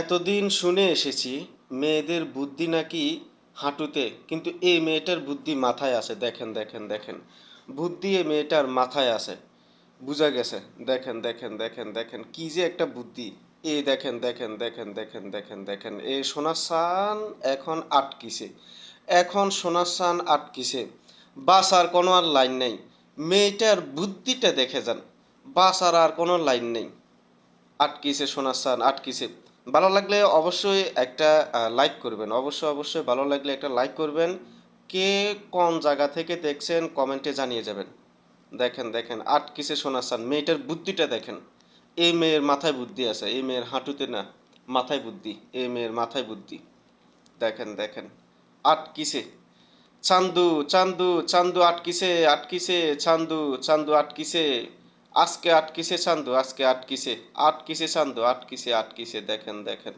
এতদিন শুনে এসেছি মেয়েদের বুদ্ধি নাকি হাঁটুতে, কিন্তু এই মেয়েটার বুদ্ধি মাথায় আছে। দেখেন দেখেন দেখেন, বুদ্ধি এই মেয়েটার মাথায় আছে, বুঝা গেছে। দেখেন দেখেন দেখেন দেখেন কি যে একটা বুদ্ধি। এই দেখেন দেখেন দেখেন দেখেন দেখেন দেখেন এই সোনার সান এখন আটকিছে, এখন সোনার সান আটকিছে। বাসার কোনো আর লাইন নেই। মেয়েটার বুদ্ধিটা দেখে যান, বাসার আর কোনো লাইন নেই। আটকিছে সোনার সান আটকিছে। ভালো লাগলে অবশ্যই একটা লাইক করবেন, অবশ্যই অবশ্যই ভালো লাগলে একটা লাইক করবেন। কে কোন জায়গা থেকে দেখছেন কমেন্টে জানিয়ে যাবেন। দেখেন দেখেন আটকিছে সোনার সান, মেয়েটার বুদ্ধিটা দেখেন। এই মেয়ের মাথায় বুদ্ধি আছে, এই মেয়ের হাঁটুতে না, মাথায় বুদ্ধি, এই মেয়ের মাথায় বুদ্ধি। দেখেন দেখেন আটকিছে। চান্দু চান্দু চান্দু আটকিছে আটকিছে, চান্দু চান্দু আটকিছে। আজকে আটকিছে চান্দু, আজকে আটকিছে, আটকিছে চান্দু, আটকিছে আটকিছে। দেখেন দেখেন